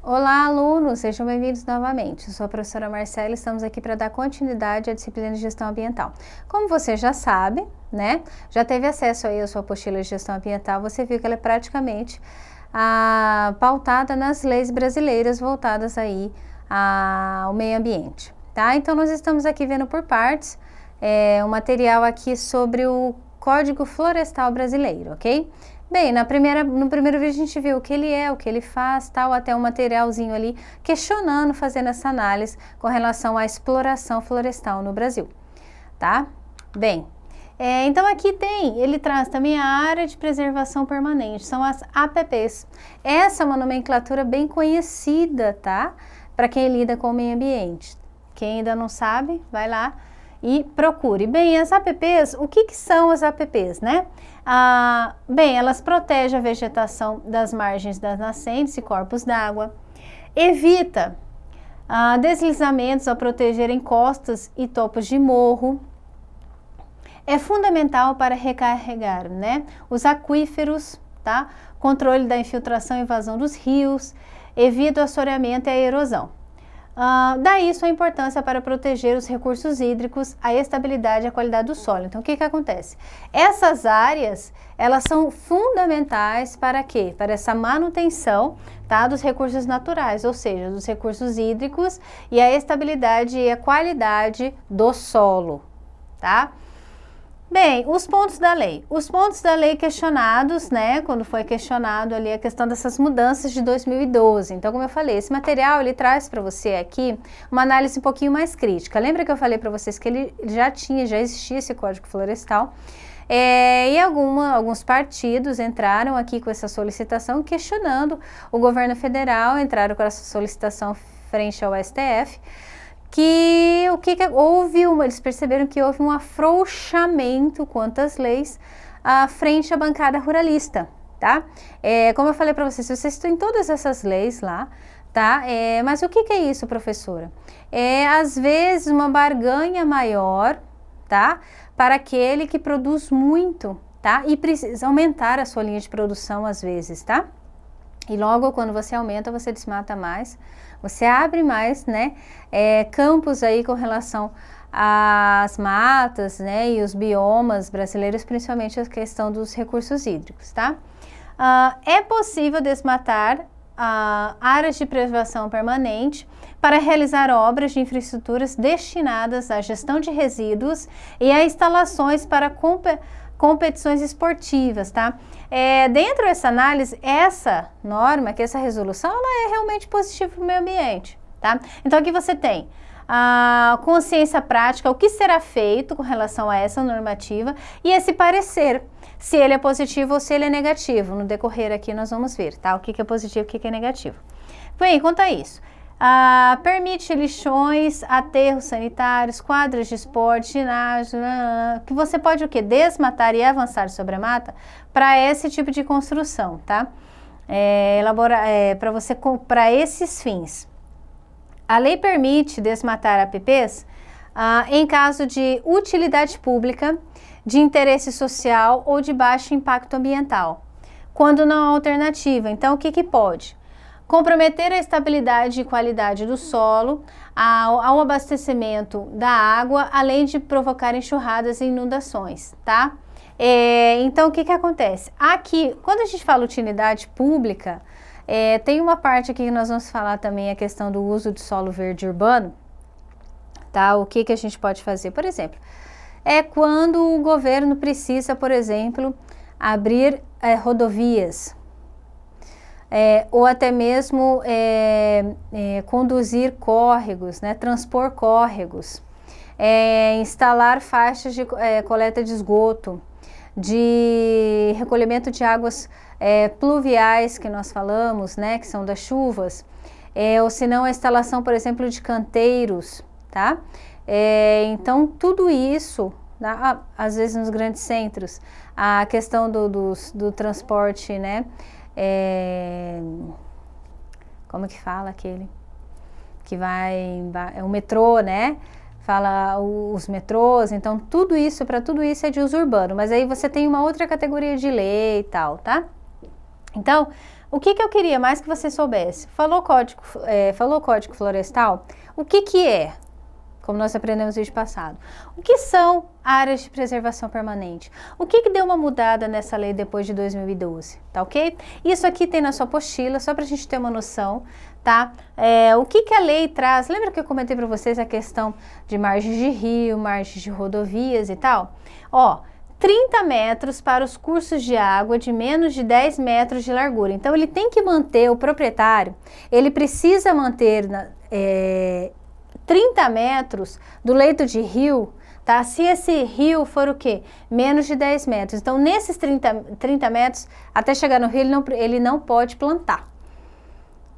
Olá, alunos! Sejam bem-vindos novamente. Eu sou a professora Marcela e estamos aqui para dar continuidade à disciplina de gestão ambiental. Como você já sabe, né? Já teve acesso aí à sua apostila de gestão ambiental, você viu que ela é praticamente pautada nas leis brasileiras voltadas aí ao meio ambiente, tá? Então, nós estamos aqui vendo por partes um material aqui sobre o Código Florestal Brasileiro, ok? Bem, no primeiro vídeo a gente viu o que ele é, o que ele faz, tal, até um materialzinho ali questionando, fazendo essa análise com relação à exploração florestal no Brasil, tá? Bem, então aqui ele traz também a área de preservação permanente, são as APPs. Essa é uma nomenclatura bem conhecida, tá? Para quem lida com o meio ambiente. Quem ainda não sabe, vai lá e procure. Bem, as APPs, o que são as APPs, né? Bem, elas protegem a vegetação das margens das nascentes e corpos d'água, evita deslizamentos ao proteger encostas e topos de morro, é fundamental para recarregar, né, os aquíferos, tá? Controle da infiltração e vazão dos rios, evita o assoreamento e a erosão. Daí sua importância para proteger os recursos hídricos, a estabilidade e a qualidade do solo. Então, o que acontece? Essas áreas, elas são fundamentais para quê? Para essa manutenção, tá, dos recursos naturais, ou seja, dos recursos hídricos e a estabilidade e a qualidade do solo, tá? Bem, os pontos da lei. Os pontos da lei questionados, né, quando foi questionado ali a questão dessas mudanças de 2012. Então, como eu falei, esse material, ele traz para você aqui uma análise um pouquinho mais crítica. Lembra que eu falei para vocês que ele já existia esse Código Florestal? E alguns partidos entraram aqui com essa solicitação, questionando o governo federal, entraram com essa solicitação frente ao STF, eles perceberam que houve um afrouxamento quanto às leis frente à bancada ruralista, tá? Como eu falei para vocês, vocês têm todas essas leis lá, tá? Mas o que é isso, professora? Às vezes uma barganha maior, tá? Para aquele que produz muito, tá? E precisa aumentar a sua linha de produção às vezes, tá? E logo quando você aumenta, você desmata mais, você abre mais, né, campos aí com relação às matas, né, e os biomas brasileiros, principalmente a questão dos recursos hídricos, tá? É possível desmatar áreas de preservação permanente para realizar obras de infraestruturas destinadas à gestão de resíduos e a instalações para competições esportivas, tá? Dentro dessa análise, essa norma, essa resolução, ela é realmente positiva para o meio ambiente, tá? Então, aqui você tem a consciência prática, o que será feito com relação a essa normativa e esse parecer, se ele é positivo ou se ele é negativo. No decorrer aqui nós vamos ver, tá? O que é positivo e o que é negativo. Bem, quanto a isso, permite lixões, aterros sanitários, quadras de esporte, ginásio, que você pode o quê? Desmatar e avançar sobre a mata para esse tipo de construção, tá? Para esses fins. A lei permite desmatar APPs em caso de utilidade pública, de interesse social ou de baixo impacto ambiental, quando não há alternativa. Então, o que pode? Comprometer a estabilidade e qualidade do solo, ao abastecimento da água, além de provocar enxurradas e inundações, tá? Então, o que acontece? Aqui, quando a gente fala utilidade pública, tem uma parte aqui que nós vamos falar também a questão do uso de solo verde urbano, tá? O que a gente pode fazer? Por exemplo, quando o governo precisa, por exemplo, abrir rodovias, ou até mesmo conduzir córregos, né, transpor córregos, instalar faixas de coleta de esgoto, de recolhimento de águas pluviais que nós falamos, né, que são das chuvas, ou se não a instalação, por exemplo, de canteiros, tá? Então tudo isso, tá? Às vezes nos grandes centros, a questão do transporte, né, como que fala aquele que é o metrô, né? Fala os metrôs, então tudo isso, para tudo isso é de uso urbano, mas aí você tem uma outra categoria de lei e tal, tá? Então, o que eu queria mais que você soubesse? Falou Código Florestal, o que é? Como nós aprendemos no vídeo passado. O que são áreas de preservação permanente? O que deu uma mudada nessa lei depois de 2012, tá ok? Isso aqui tem na sua apostila, só para a gente ter uma noção, tá? O que a lei traz? Lembra que eu comentei para vocês a questão de margens de rio, margens de rodovias e tal? Ó, 30 metros para os cursos de água de menos de 10 metros de largura. Então, ele tem que manter, o proprietário, ele precisa manter 30 metros do leito de rio, tá? Se esse rio for o quê? Menos de 10 metros. Então, nesses 30 metros, até chegar no rio, ele não pode plantar,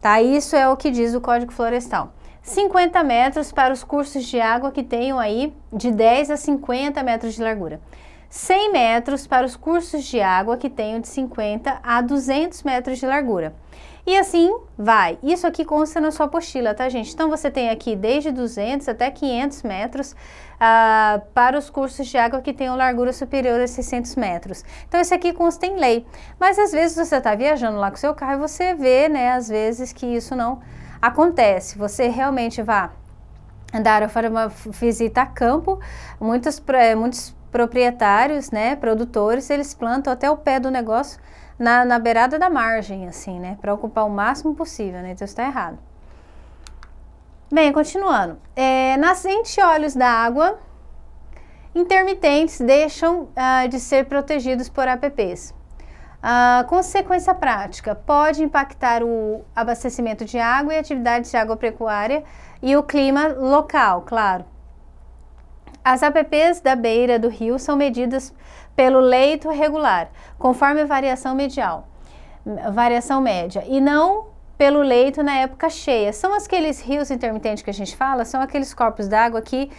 tá? Isso é o que diz o Código Florestal. 50 metros para os cursos de água que tenham aí de 10 a 50 metros de largura. 100 metros para os cursos de água que tenham de 50 a 200 metros de largura. E assim vai. Isso aqui consta na sua apostila, tá, gente? Então, você tem aqui desde 200 até 500 metros para os cursos de água que tenham largura superior a 600 metros. Então, esse aqui consta em lei. Mas, às vezes, você está viajando lá com o seu carro e você vê, né, às vezes, que isso não acontece. Você realmente vai andar ou fazer uma visita a campo, muitos proprietários, né, produtores, eles plantam até o pé do negócio na beirada da margem, assim, né, para ocupar o máximo possível, né, então isso está errado. Bem, continuando, nascentes óleos da água intermitentes deixam de ser protegidos por APPs. Consequência prática, pode impactar o abastecimento de água e atividades de agropecuária e o clima local, claro. As APPs da beira do rio são medidas pelo leito regular, conforme a variação média, e não pelo leito na época cheia. São aqueles rios intermitentes que a gente fala, são aqueles corpos d'água que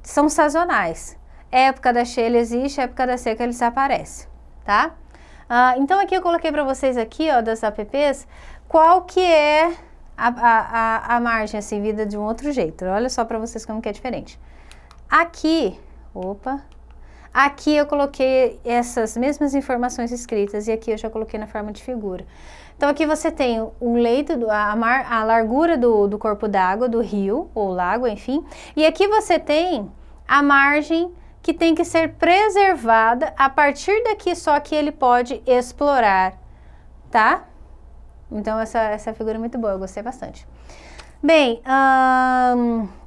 são sazonais. Época da cheia ele existe, época da seca ele desaparece, tá? Então aqui eu coloquei para vocês aqui, ó, das APPs, qual que é a margem, assim, vida de um outro jeito. Olha só para vocês como que é diferente. Aqui eu coloquei essas mesmas informações escritas e aqui eu já coloquei na forma de figura. Então aqui você tem o leito, a largura do corpo d'água, do rio ou lago, enfim. E aqui você tem a margem que tem que ser preservada, a partir daqui só que ele pode explorar, tá? Então essa figura é muito boa, eu gostei bastante. Bem,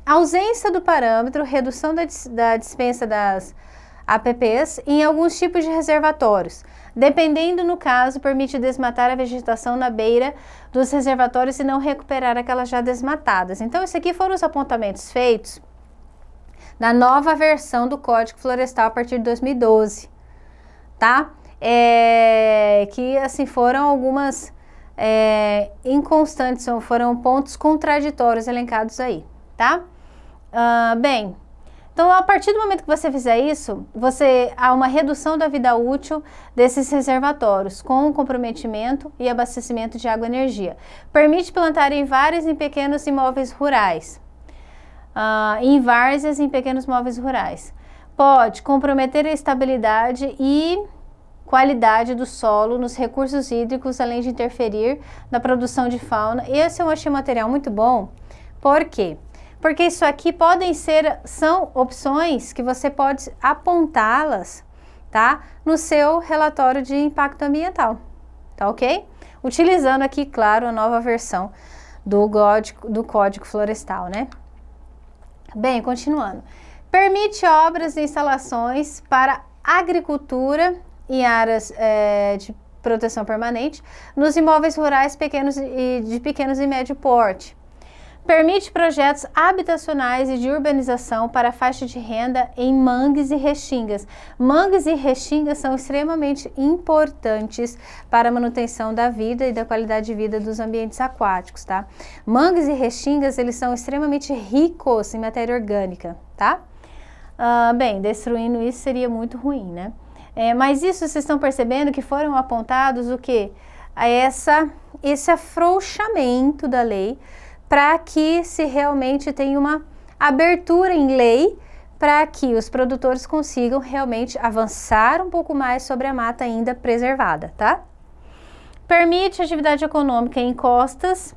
ausência do parâmetro, redução da dispensa das APPs em alguns tipos de reservatórios. Dependendo no caso, permite desmatar a vegetação na beira dos reservatórios e não recuperar aquelas já desmatadas. Então, esses aqui foram os apontamentos feitos na nova versão do Código Florestal a partir de 2012, tá? Que, assim, foram algumas inconstantes, foram pontos contraditórios elencados aí, tá? Bem, então a partir do momento que você fizer isso, há uma redução da vida útil desses reservatórios, com comprometimento e abastecimento de água e energia. Permite plantar em várias em pequenos imóveis rurais, em várzeas em pequenos imóveis rurais. Pode comprometer a estabilidade e qualidade do solo nos recursos hídricos, além de interferir na produção de fauna. Esse eu achei um material muito bom. Por quê? Porque isso aqui são opções que você pode apontá-las, tá? No seu relatório de impacto ambiental, tá ok? Utilizando aqui, claro, a nova versão do Código Florestal, né? Bem, continuando. Permite obras e instalações para agricultura em áreas de proteção permanente nos imóveis rurais de pequenos e médio porte. Permite projetos habitacionais e de urbanização para faixa de renda em mangues e restingas. Mangues e restingas são extremamente importantes para a manutenção da vida e da qualidade de vida dos ambientes aquáticos, tá? Mangues e restingas, eles são extremamente ricos em matéria orgânica, tá? Bem, destruindo isso seria muito ruim, né? Mas isso vocês estão percebendo que foram apontados o quê? Esse afrouxamento da lei, para que se realmente tenha uma abertura em lei, para que os produtores consigam realmente avançar um pouco mais sobre a mata ainda preservada, tá? permite atividade econômica em encostas,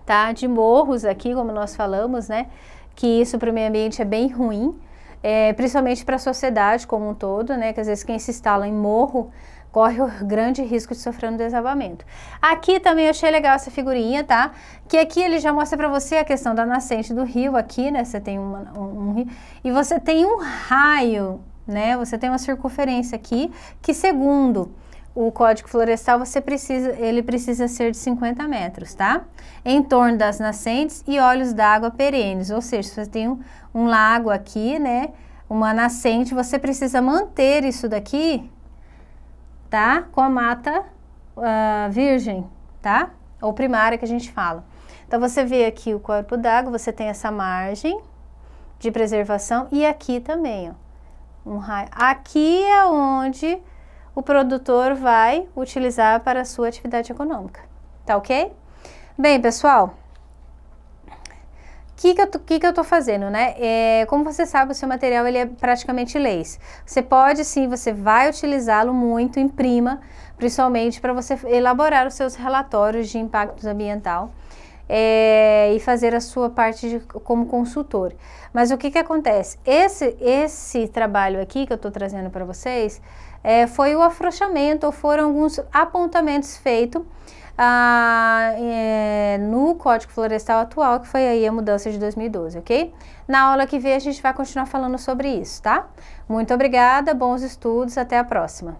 tá? De morros aqui, como nós falamos, né? Que isso para o meio ambiente é bem ruim, principalmente para a sociedade como um todo, né? Que às vezes quem se instala em morro corre o grande risco de sofrer um desabamento. Aqui também eu achei legal essa figurinha, tá? Que aqui ele já mostra para você a questão da nascente do rio aqui, né? Você tem um rio e você tem um raio, né? Você tem uma circunferência aqui que, segundo o Código Florestal, ele precisa ser de 50 metros, tá? Em torno das nascentes e olhos d'água perenes, ou seja, se você tem um lago aqui, né? Uma nascente, você precisa manter isso daqui, tá? Com a mata virgem, tá? Ou primária que a gente fala. Então, você vê aqui o corpo d'água, você tem essa margem de preservação e aqui também, ó, um raio. Aqui é onde o produtor vai utilizar para a sua atividade econômica, tá ok? Bem, pessoal, o que eu tô fazendo, né? Como você sabe, o seu material ele é praticamente leis. Você pode sim, você vai utilizá-lo muito em prima, principalmente para você elaborar os seus relatórios de impacto ambiental e fazer a sua parte como consultor. Mas o que acontece? Esse trabalho aqui que eu tô trazendo para vocês foi o afrouxamento, ou foram alguns apontamentos feitos no Código Florestal atual, que foi aí a mudança de 2012, ok? Na aula que vem a gente vai continuar falando sobre isso, tá? Muito obrigada, bons estudos, até a próxima!